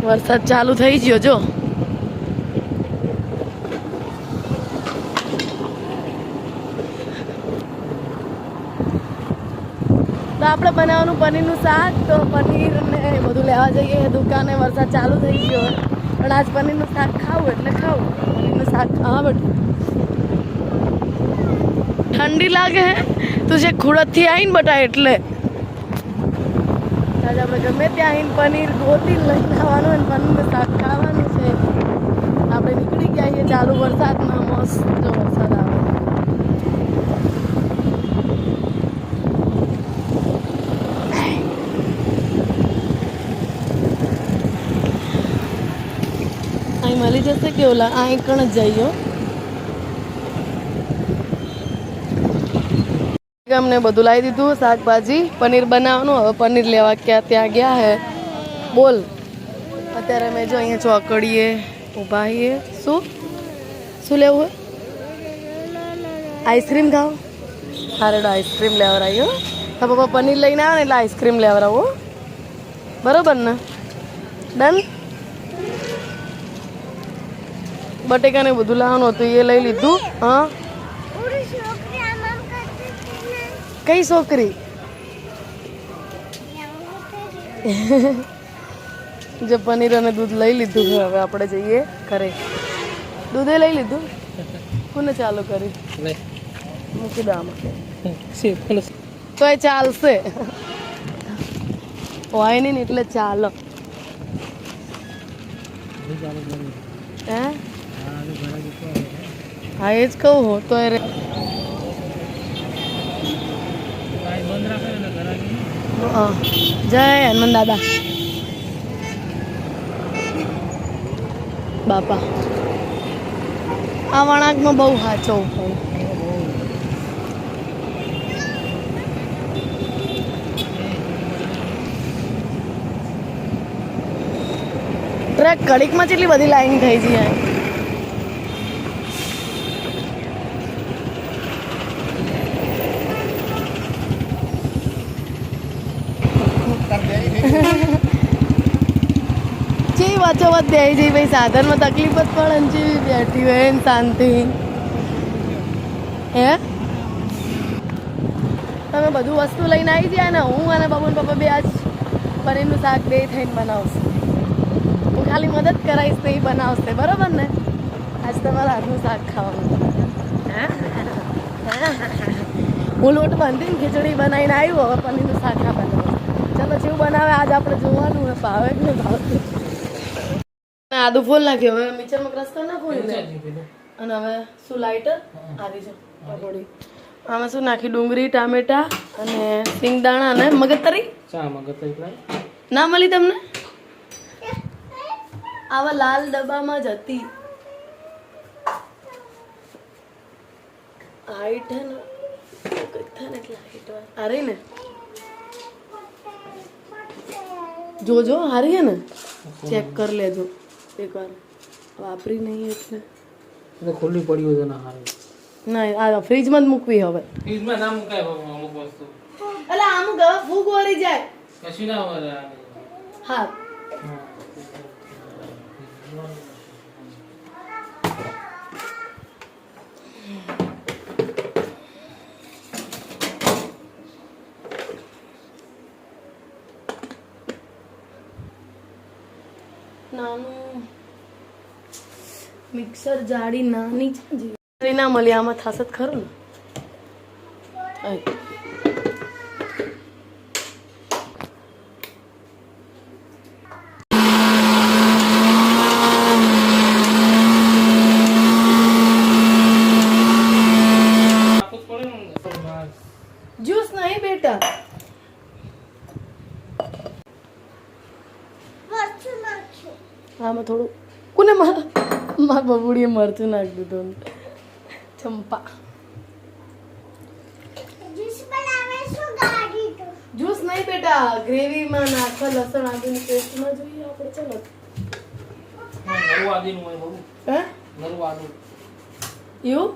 વરસાદ ચાલુ થઈ ગયો જો. તો આપણે બનાવવાનું પનીરનું શાક. તો પનીર ને બધું લેવા જઈએ દુકાને. વરસાદ ચાલુ થઈ ગયો પણ આજ પનીરનું શાક ખાવું એટલે ખાવું. પનીરનું શાક ખાવા બેઠું. ઠંડી લાગે હે તું જે ખુડતથી આવીને બટા એટલે આજે આપણે ગમે ત્યાં આવીને પનીર ગોતી લઈને આવવાનું અને પનીરનું શાક ખાવાનું છે. આપણે નીકળી ગયા છીએ ચાલુ વરસાદમાં. મસ્ત જો વરસાદ આવે. અહીં મળી જશે કે ઓલા અહીં કણ જ જઈયો. અમને બધું લાવી દીધું શાકભાજી. પનીર બનાવવાનું. હવે પનીર લેવા ત્યાં ગયા હે. બોલ અત્યારે મેં જો અહીંયા ચોકડીએ ઊભા છીએ. શું લેવું હોય? આઈસ્ક્રીમ ખાઓ? હારેડો આઈસ્ક્રીમ લેવડાવી. હો તો પપ્પા પનીર લઈને આવે ને એટલે આઈસ્ક્રીમ લેવડાવો. બરોબર ને? ડન. બટેકાને બધું લાવવાનું હતું એ લઈ લીધું. હા કઈ છોકરી? જો પનીર અને દૂધ લઈ લીધું. હવે આપણે જઈએ ઘરે. દૂધે લઈ લીધું. કોને ચાલુ કરી મૂકી દો આમાં તો એ ચાલશે. હોય નહીં ને એટલે ચાલો. હે હા એ જ કહું હું તો. જય હનુમાન દાદા બાપા. આ વણાકમાં બહુ સાચો પણ ટ્રેક કડીકમાં કેટલી બધી લાઈન થઈ છે. જેવી વાંચો વાત બેસી જઈ ભાઈ. સાધનમાં તકલીફ જ પડે ને જેવી બેઠી હોય ને શાંતિ. હે તમે બધું વસ્તુ લઈને આવી જાય ને. હું અને બાબુ પપ્પા બે આજ પનીરનું શાક બે થઈને બનાવશે. હું ખાલી મદદ કરાવીશ તો એ બનાવશે. બરાબર ને? આજ તમારા હાથનું શાક ખાવાનું. હું લોટ બાંધીને ખીચડી બનાવીને આવ્યો. હવે પનીરનું શાક આ બનાવું. ચાલો જેવું બનાવે આજ આપણે જોવાનું હોય. ભાવે કે નહીં ભાવતું. આદુ ફૂલ નાખ્યો. હવે મિક્સરમાં ક્રશ કરી નાખું ને. અને હવે શું લાઈટર આવી છે પકોડી. આમાં શું નાખી? ડુંગળી, ટામેટા અને સિંગદાણા અને મગજતરી. ના મળી તમને? આવા લાલ ડબ્બામાં જ હતી. હાઈટ હે ને એટલે હાઈટ આ રહી ને. જોજો હારી હે ને. ચેક કરી લેજો એકવાર. વાપરી નહીં એટલે ખુલ્લી પડી હોય તો ના હારે. ના આ ફ્રીજમાં જ મૂકવી. હવે ફ્રીજમાં ના મુકાય અમુક વસ્તુ. એટલે અમુક હવે ફૂગ વળી જાય. કશું ના હોય. હા નાનું મિક્સર જાડી નાની છે. ના મળી આમાં થશે જ ખરું ને. જ્યુસ નહીં બેટા. આમાં થોડું કોને મારા બબુડીએ મરચું નાખી દીધું. ચંપા જ્યુસ નહીં બેટા. ગ્રેવીમાં નાખવા લસણ આદુની પેસ્ટમાં જોઈએ આપણે. ચલો હે એવું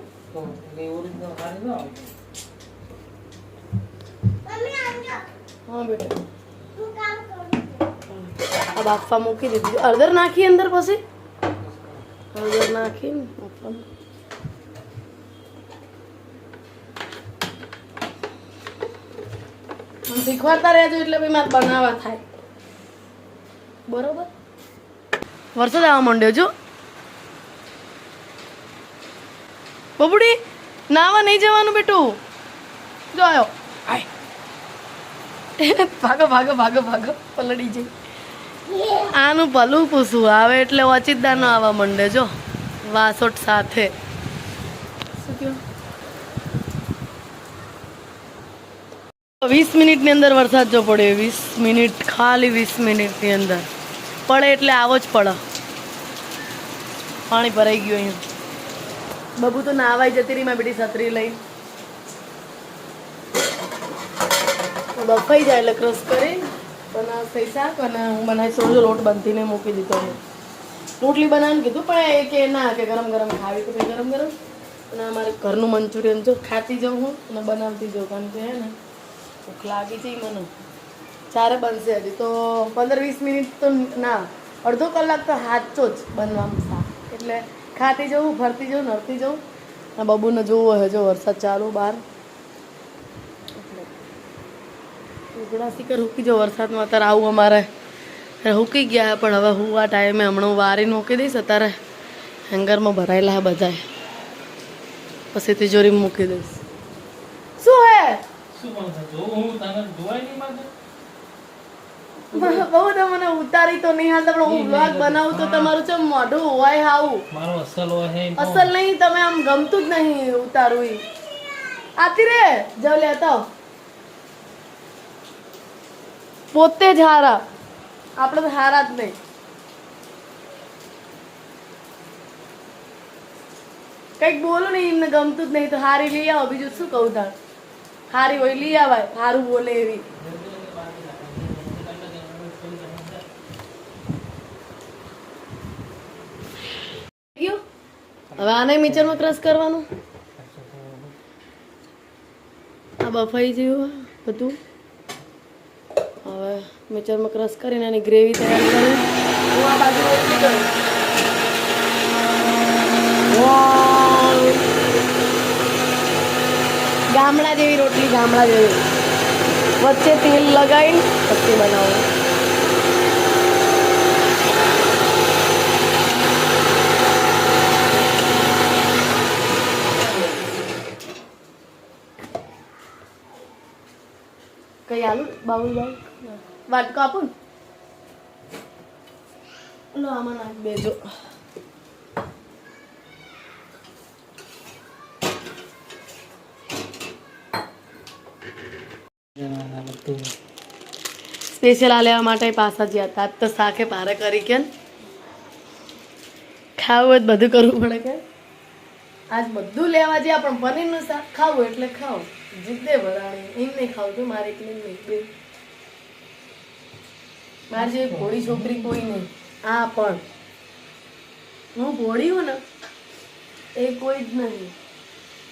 હા બેટા. આ બાફવા મૂકી દીધી. હળદર નાખી અંદર, પછી હળદર નાખીને બાફવાનું. શીખવાડતા રહેજો એટલે ભાઈ મારે બનાવવા થાય. બરોબર. વરસાદ આવવા માંડ્યો જો. બબુડી નાવા નહીં જવાનું બેટું. જો આવ્યો. ભાગો ભાગો ભાગો ભાગો પલડી જઈ. આનું પલું પૂછવું આવે એટલે ઓચિતદાર નો આવવા માંડે જો વાસોટ સાથે. શું કહ્યું? 20 મિનિટની અંદર વરસાદ જો પડે. 20 મિનિટ, ખાલી 20 મિનિટની અંદર પડે એટલે આવો જ પડે. પાણી ભરાઈ ગયું અહીંયા. બબુ તો નાવાઈ જતી રહી, માં બેટી છત્રી લઈ. બફાઈ જાય એટલે ક્રશ કરી બનાવશે શાક અને હું બનાવી સોજો લોટ બાંધીને મૂકી દીધો. રોટલી બનાવીને કીધું પણ એ કે ના કે ગરમ ગરમ ખાવી તો ભાઈ ગરમ ગરમ. અને અમારે ઘરનું મંચુરિયન જો ખાતી જાઉં હું અને બનાવતી જાઉં, કારણ કે હે ને ભૂખ લાગી છે મને. ચારે બનશે હજી તો 15-20 મિનિટ તો ના, અડધો કલાક તો સાચો જ બનવામાં શાક. એટલે ખાતી જવું, ફરતી જવું, નરતી જવું. આ બબુને જોવું હોય જો વરસાદ ચાલુ બહાર. ઉગડા શીકર હુકી જો વરસાદમાં. અત્યારે આવું અમારે હુકી ગયા, પણ હવે હું આ ટાઈમે હમણાં હું વારી મૂકી દઈશ. અત્યારે હેંગરમાં ભરાયેલા બધાય, પછી તિજોરીમાં મૂકી દઈશ. શું હે બહુ તો મને ઉતારી તો નહીં હાલતા, પણ હું વ્લોગ બનાવું તો તમારું છે મોઢું હોય હાવું. મારો અસલ હોય અસલ નહીં, તમે આમ ગમતું જ નહીં ઉતારવું. આતી રે જાવ લેતા પોતે જ હારા, આપણે તો હારા જ નહીં. કઈક બોલો ને એમને ગમતું જ નહીં તો હારી લઈ આવો. બીજું શું કહું તાર? હારી હોય લઈ આવાય, હારું બોલે એવી. હવે આને મિક્સરમાં ક્રશ કરવાનું. આ બફાઈ ગયું બધું. હવે મિક્સરમાં ક્રશ કરીને એની ગ્રેવી તૈયાર કરી હું આ બાજુ રોટલી કરું. ગામડા જેવી રોટલી, ગામડા જેવી. વચ્ચે તેલ લગાવીને પછી બનાવું. કઈ આલુ બાઉલ વાટકો આપું ને. લો આમાં નાખ દેજો. સ્પેશિયલ આ લેવા માટે પાછા જ્યાં હતા. તો શાકે ભારે કરી કે ખાવું હોય બધું કરવું પડે કે આજ બધું લેવા જ્યાં, પણ પનીરનું શાક ખાવું એટલે ખાવ. જીતે ભરાણી એમ નહીં ખાવું તો મારે એકલી નહીં. બે મારી જેવી ભોળી છોકરી કોઈ નહીં. આ પણ હું ભોળી હું ને એ કોઈ જ નહીં.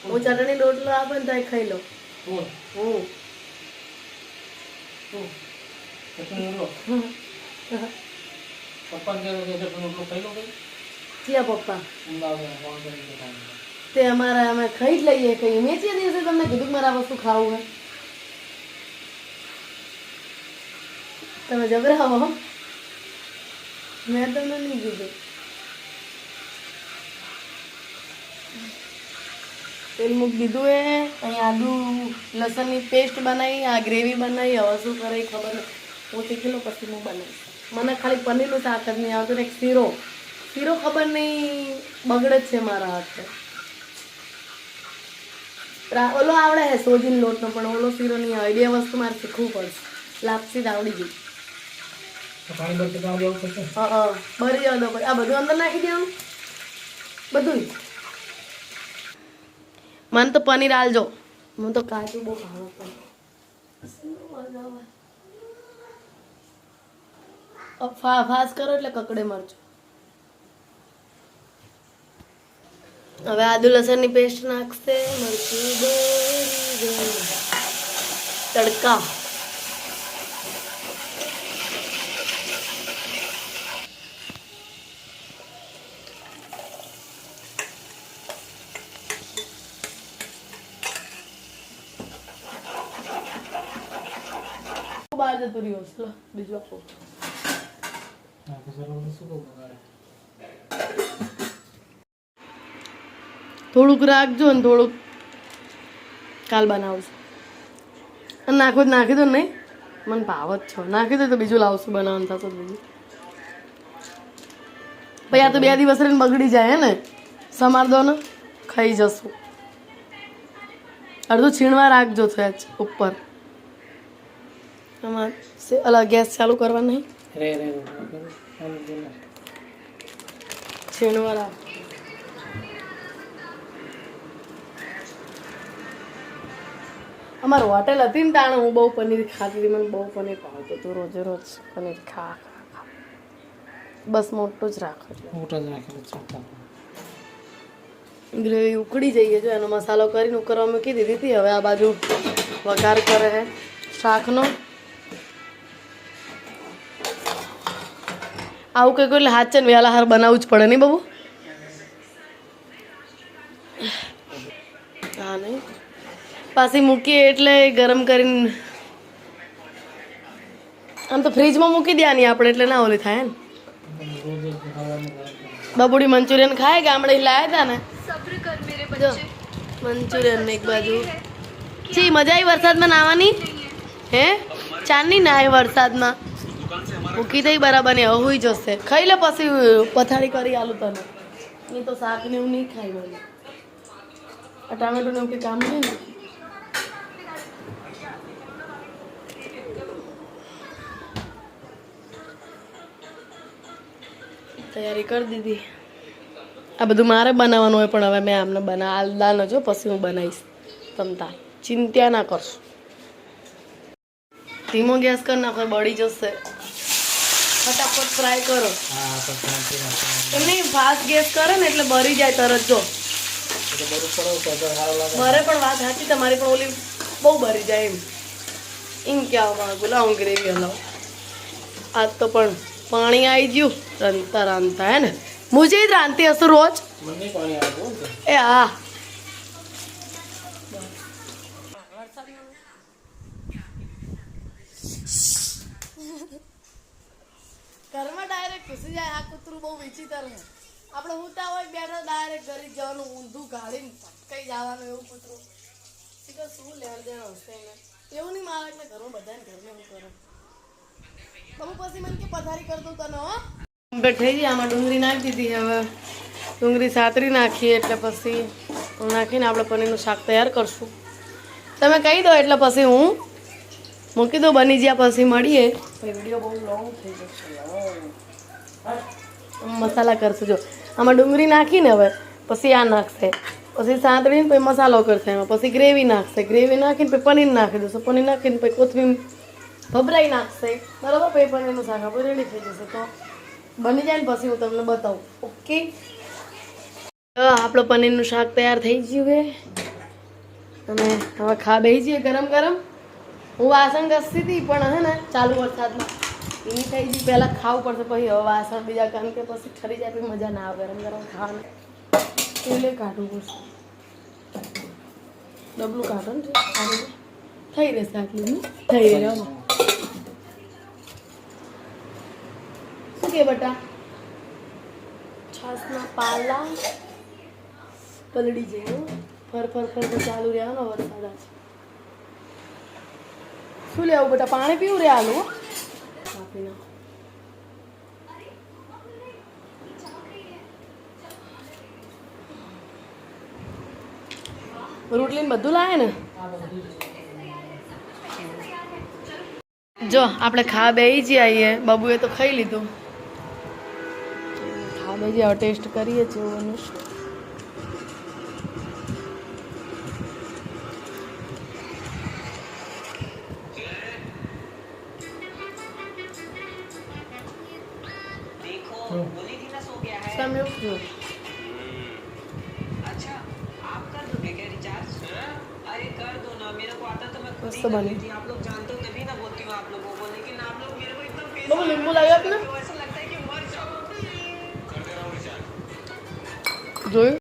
હું ચટણી રોટલો આપે ને તો ખાઈ લો. હું પપ્પા તે અમારા અમે ખાઈ જ લઈએ. કઈ મેં જે દિવસે તમને કીધું કે મારે આ વસ્તુ ખાવું હોય તમે જબરાવો. મેં તમને નહીં કીધું. તેલ મૂકી દીધું એ. અહીં આદુ લસણની પેસ્ટ બનાવી, આ ગ્રેવી બનાવી. હવે શું કરે ખબર નહીં. હું શીખી લઉં પછી હું બનાવીશ. મને ખાલી પનીરનું શાક જ નહીં આવતું ને એક શીરો. શીરો ખબર નહીં બગડે જ છે મારા હાથે. ઓલો આવડે હે સોજીનો લોટનો, પણ ઓલો શીરો નહીં આવે. બે વસ્તુ મારે શીખવું પડશે. લાપસી જ આવડી ગઈ. હા બરી જવા દો. આ બધું અંદર નાખી દેવાનું બધું. મને તો પનીર આલજો. મને તો કાચું બહુ ભાવે. ફાસ કરો એટલે કકડે મરચું. હવે આદુ લસણની પેસ્ટ નાખશે. મરચું તડકા બહાર જતું રહ્યો. ચલો બીજું આપો. હા તો સર શું કહું બગાડે થોડુંક રાખજો ને થોડુંક કાલ બનાવશું. અને નાખી દો નહીં, મને ભાવ જ છો. નાખી દો તો બીજું લાવશું બનાવવાનું થતું જ બીજું. પછી આ તો 2 દિવસ રહીને બગડી જાય હે ને. સમાર દો ને, ખાઈ જશું. અડધું છીણવા રાખજો સહેજ ઉપર. આમાં અલા ગેસ ચાલુ કરવા નહીં, રે છીણવા રાખ. અમારું હોટેલ હતી ને તાણે હું બહુ પનીર ખાતી હતી. મને બહુ પનીર ભાવતું હતું. રોજે રોજ પનીર ખા. બસ મોટું જ રાખો. મોટા જ રાખેલું છે. ગ્રેવી ઉકળી જઈએ જો એનો મસાલો કરીને ઉકળવા મૂકી દીધી હતી. હવે આ બાજુ વઘાર કરે છે શાકનો. આવું કંઈક એટલે હાથ છે ને વહેલા હાર બનાવવું જ પડે નહીં બાબુ? હા નહીં પાછી મૂકીએ એટલે ગરમ કરીને આમ તો ફ્રીજમાં મૂકી દેવાની આપણે એટલે ના ઓલી થાય ને. બબુડી મંચુરિયન ખાય ગામડે લાયા હતા ને મંચુરિયન એક બાજુ. જી મજા આવી વરસાદમાં નાવાની? હે ચાંદની નાય વરસાદમાં મૂકી દઈ બરાબર ને. હવે હોઈ જશે. ખાઈ લે પછી પથારી કરી આલું તને. એ તો શાક ને એવું નહીં ખાઈ મને. આ ટામેટું ને એવું કંઈ કામ નહીં ને. તૈયારી કરી દીધી. આ બધું મારે બનાવવાનું હોય પણ હવે મેં આમને આલદાનો જો પછી હું બનાવીશ. તમતા ચિંતા ના કરશો. ધીમો ગેસ કરી નાખો, બળી જશે. ફટાફટ ફ્રાય કરો. એમને ફાસ્ટ ગેસ કરે ને એટલે બળી જાય તરત. જો મારે પણ વાત સાચી, તમારી પણ ઓલી બહુ બળી જાય એમ કહેવા માંગુ. લાવું ગ્રેવી હલાવ. આજ તો પણ પાણી આવી ગયું. રાંધતા હે ને મુજે જ રાંધતી હશું રોજ. એ હા ઘરમાં ડાયરેક્ટ ઘૂસી જાય. આ કૂતરું બહુ વિચિત્ર છે. આપણે ઊંઘતા હોય બેઠા ડાયરેક્ટ ઘરે જવાનું, ઊંધું ગાળીને ભટકાઈ જવાનું. એવું કૂતરું શું લેણ દેણ હશે ને એવું નહીં. મારે એટલે ઘરમાં બધાને ઘરને હું કરું. બહુ પછી મને કે પથારી કરી દઉં તને. હો કમ્પ્લીટ થઈ ગઈ. આમાં ડુંગળી નાખી દીધી. હવે ડુંગળી સાતરી નાખીએ એટલે પછી નાખીને આપણે પનીરનું શાક તૈયાર કરશું. તમે કહી દો એટલે પછી હું મૂકી દઉં. બની ગયા પછી મળીએ. વિડીયો બહુ લોંગ થઈ જશે. મસાલા કરશું. જો આમાં ડુંગળી નાખીને હવે પછી આ નાખશે, પછી સાતરીને પછી મસાલો કરશે. એમાં પછી ગ્રેવી નાખશે. ગ્રેવી નાખીને પછી પનીર નાખી દેશે. પનીર નાખીને પછી કોથમીર ભભરાઈ નાખશે. બરાબર પછી પનીરનું શાક આપણે રેડી થઈ જશે. તો બની જાય ને પછી હું તમને બતાવું. ઓકે આપણું પનીરનું શાક તૈયાર થઈ ગયું છે. અને હવે ખા બેસી જઈએ ગરમ ગરમ. હું વાસણ ઘસતી હતી પણ હે ને ચાલુ વરસાદમાં એની થઈ ગઈ. પહેલાં ખાવું પડશે પછી હવે વાસણ બીજા, કારણ કે પછી ઠરી જાય પછી મજા ના આવે ગરમ ગરમ ખાવાનું. એટલે કાઢવું પડશે. ડબલું કાઢો ને થઈ રહેશે. આટલું થઈ રહે. શું કે બટા? છાસના પાલા પલળી જાય. ફર ફર ફર ફર ચાલુ રહ્યા ને વરસાદ આજે. શું લેવું બેટા? પાણી પીવું રે આલું આપી નાખો. રોટલી બધું લાવે ને. જો આપણે ખા બેસી જઈએ આવીએ. બાબુએ તો ખાઈ લીધું. ખા બેસી જઈએ. ટેસ્ટ કરીએ છીએ. मस्त बनी. बाबू नींबू लाया आपने? जोયું